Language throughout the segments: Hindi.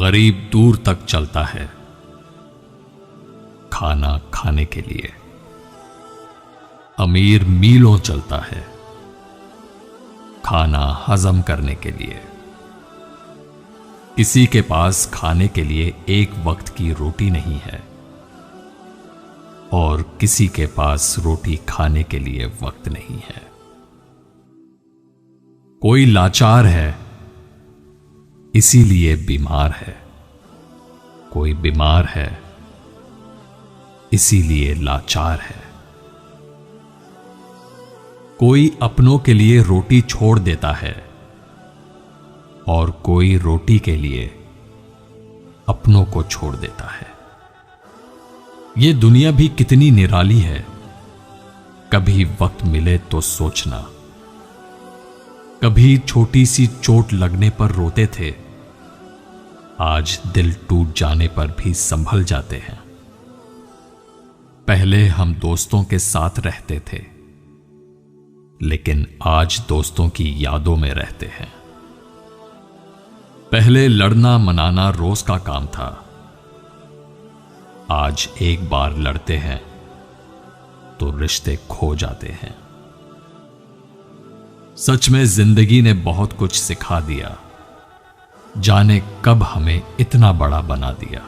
गरीब दूर तक चलता है खाना खाने के लिए, अमीर मीलों चलता है खाना हजम करने के लिए। किसी के पास खाने के लिए एक वक्त की रोटी नहीं है और किसी के पास रोटी खाने के लिए वक्त नहीं है। कोई लाचार है इसीलिए बीमार है, कोई बीमार है इसीलिए लाचार है। कोई अपनों के लिए रोटी छोड़ देता है और कोई रोटी के लिए अपनों को छोड़ देता है। ये दुनिया भी कितनी निराली है, कभी वक्त मिले तो सोचना। कभी छोटी सी चोट लगने पर रोते थे, आज दिल टूट जाने पर भी संभल जाते हैं। पहले हम दोस्तों के साथ रहते थे, लेकिन आज दोस्तों की यादों में रहते हैं। पहले लड़ना मनाना रोज का काम था, आज एक बार लड़ते हैं तो रिश्ते खो जाते हैं। सच में जिंदगी ने बहुत कुछ सिखा दिया, जाने कब हमें इतना बड़ा बना दिया।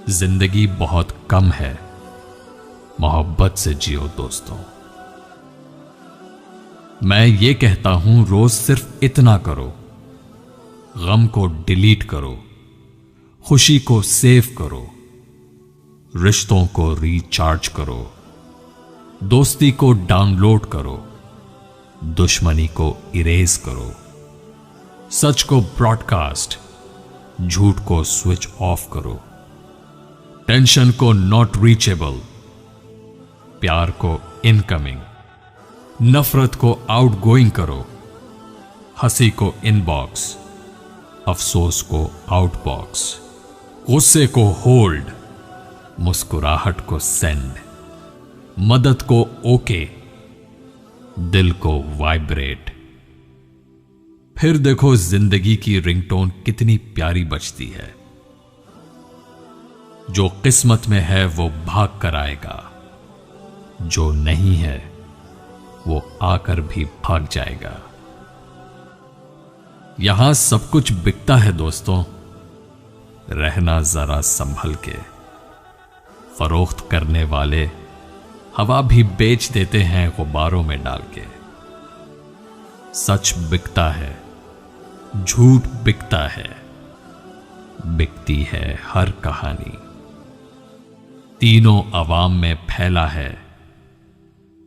जिंदगी बहुत कम है, मोहब्बत से जियो दोस्तों। मैं ये कहता हूं रोज सिर्फ इतना करो, गम को डिलीट करो, खुशी को सेव करो, रिश्तों को रिचार्ज करो, दोस्ती को डाउनलोड करो, दुश्मनी को इरेज करो, सच को ब्रॉडकास्ट, झूठ को स्विच ऑफ करो, टेंशन को नॉट रीचेबल, प्यार को इनकमिंग, नफरत को आउटगोइंग करो, हंसी को इनबॉक्स, अफसोस को आउटबॉक्स, गुस्से को होल्ड, मुस्कुराहट को सेंड, मदद को ओके, दिल को वाइब्रेट। फिर देखो जिंदगी की रिंगटोन कितनी प्यारी बजती है। जो किस्मत में है वो भाग कर आएगा, जो नहीं है वो आकर भी भाग जाएगा। यहां सब कुछ बिकता है दोस्तों, रहना जरा संभल के। फरोख्त करने वाले हवा भी बेच देते हैं गुब्बारों में डाल के। सच बिकता है, झूठ बिकता है, बिकती है हर कहानी। तीनों अवाम में फैला है,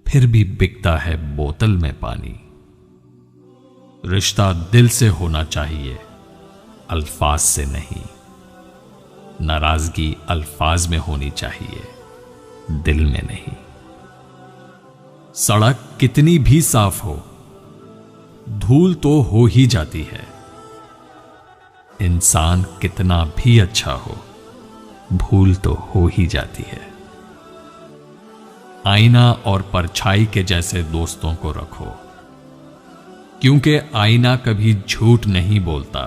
फिर भी बिकता है बोतल में पानी। रिश्ता दिल से होना चाहिए, अल्फाज से नहीं। नाराजगी अल्फाज में होनी चाहिए, दिल में नहीं। सड़क कितनी भी साफ हो, धूल तो हो ही जाती है। इंसान कितना भी अच्छा हो, भूल तो हो ही जाती है। आईना और परछाई के जैसे दोस्तों को रखो, क्योंकि आईना कभी झूठ नहीं बोलता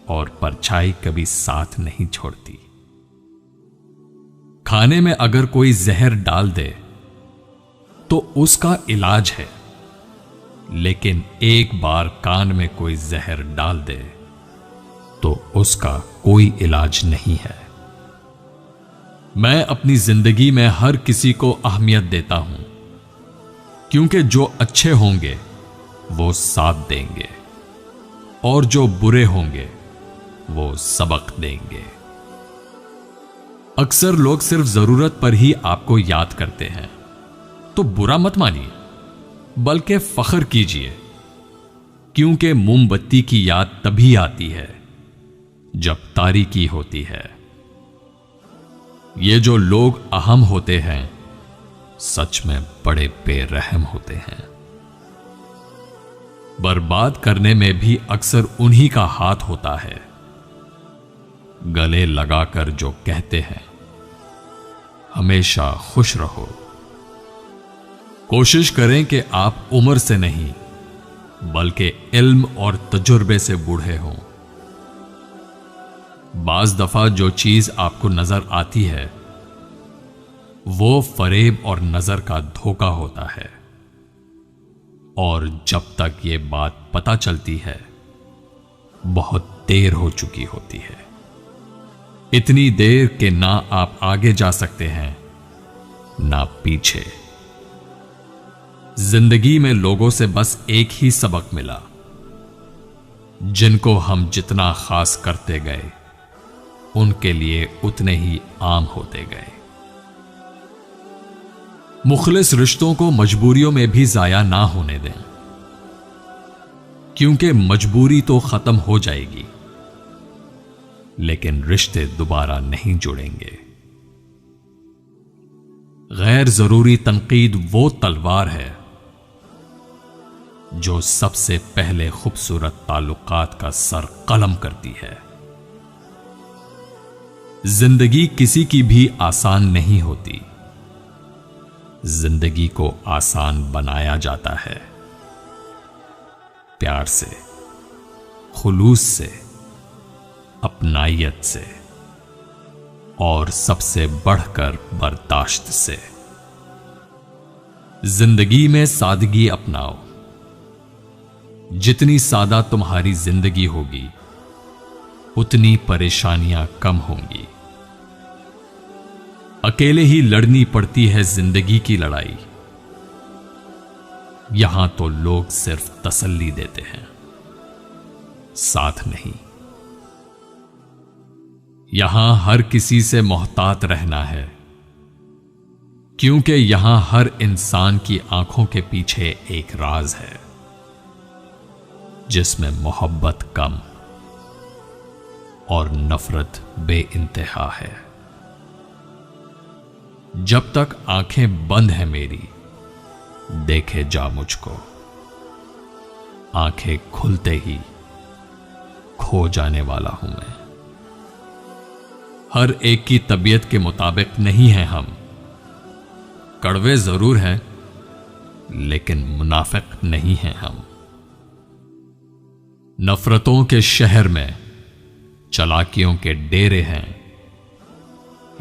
और परछाई कभी साथ नहीं छोड़ती। खाने में अगर कोई जहर डाल दे तो उसका इलाज है, लेकिन एक बार कान में कोई जहर डाल दे तो उसका कोई इलाज नहीं है। मैं अपनी जिंदगी में हर किसी को अहमियत देता हूं, क्योंकि जो अच्छे होंगे वो साथ देंगे और जो बुरे होंगे वो सबक देंगे। अक्सर लोग सिर्फ जरूरत पर ही आपको याद करते हैं, तो बुरा मत मानिए, बल्कि फख्र कीजिए, क्योंकि मोमबत्ती की याद तभी आती है जब तारीकी होती है। ये जो लोग अहम होते हैं सच में बड़े बेरहम होते हैं। बर्बाद करने में भी अक्सर उन्हीं का हाथ होता है। गले लगाकर जो कहते हैं हमेशा खुश रहो। कोशिश करें कि आप उम्र से नहीं बल्कि इल्म और तजुर्बे से बूढ़े हों। बाज दफा जो चीज आपको नजर आती है वो फरेब और नजर का धोखा होता है, और जब तक ये बात पता चलती है बहुत देर हो चुकी होती है। इतनी देर कि ना आप आगे जा सकते हैं ना पीछे। जिंदगी में लोगों से बस एक ही सबक मिला, जिनको हम जितना खास करते गए उनके लिए उतने ही आम होते गए। मुखलिस रिश्तों को मजबूरियों में भी जाया ना होने दें, क्योंकि मजबूरी तो खत्म हो जाएगी लेकिन रिश्ते दोबारा नहीं जुड़ेंगे। गैर जरूरी तनकीद वो तलवार है जो सबसे पहले खूबसूरत ताल्लुकात का सर कलम करती है। जिंदगी किसी की भी आसान नहीं होती, जिंदगी को आसान बनाया जाता है प्यार से, खुलूस से, अपनाइयत से और सबसे बढ़कर बर्दाश्त से। जिंदगी में सादगी अपनाओ। जितनी सादा तुम्हारी जिंदगी होगी उतनी परेशानियां कम होंगी। अकेले ही लड़नी पड़ती है जिंदगी की लड़ाई। यहां तो लोग सिर्फ तसल्ली देते हैं, साथ नहीं। यहां हर किसी से मोहतात रहना है, क्योंकि यहां हर इंसान की आंखों के पीछे एक राज है जिसमें मोहब्बत कम और नफरत बेइंतहा है। जब तक आंखें बंद हैं मेरी, देखे जा मुझको। आंखें खुलते ही खो जाने वाला हूं मैं। हर एक की तबीयत के मुताबिक नहीं हैं हम। कड़वे जरूर हैं लेकिन मुनाफिक नहीं हैं हम। नफरतों के शहर में चालाकियों के डेरे हैं।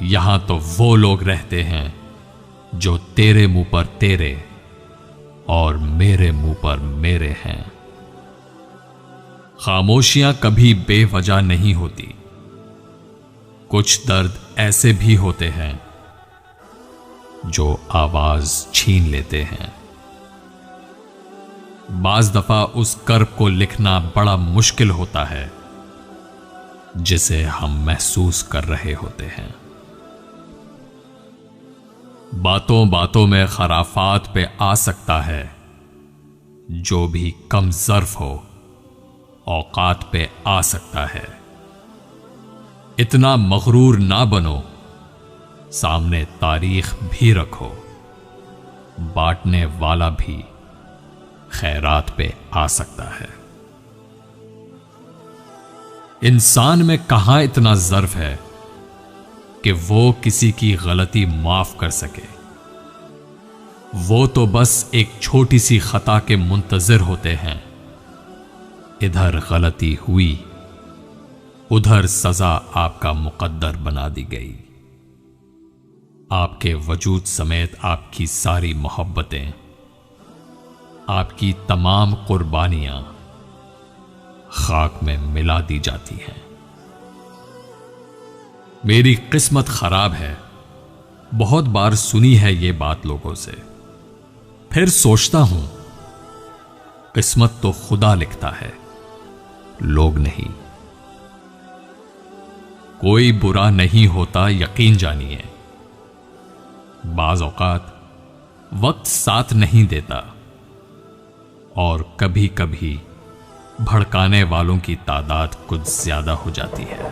यहां तो वो लोग रहते हैं जो तेरे मुंह पर तेरे और मेरे मुंह पर मेरे हैं। खामोशियां कभी बेवजह नहीं होती। कुछ दर्द ऐसे भी होते हैं जो आवाज छीन लेते हैं। बाज दफा उस कर्ब को लिखना बड़ा मुश्किल होता है जिसे हम महसूस कर रहे होते हैं। बातों बातों में खराफात पे आ सकता है जो भी कम ज़र्फ हो, औकात पे आ सकता है। इतना मगरूर ना बनो, सामने तारीख भी रखो। बांटने वाला भी खैरात पे आ सकता है। इंसान में कहां इतना ज़र्फ है कि वो किसी की गलती माफ कर सके। वो तो बस एक छोटी सी खता के मुंतजिर होते हैं। इधर गलती हुई, उधर सजा आपका मुकद्दर बना दी गई। आपके वजूद समेत आपकी सारी मोहब्बतें, आपकी तमाम कुर्बानियां खाक में मिला दी जाती हैं। मेरी किस्मत खराब है, बहुत बार सुनी है ये बात लोगों से। फिर सोचता हूं किस्मत तो खुदा लिखता है, लोग नहीं। कोई बुरा नहीं होता, यकीन जानिए। बाज़ औकात वक्त साथ नहीं देता और कभी कभी भड़काने वालों की तादाद कुछ ज्यादा हो जाती है।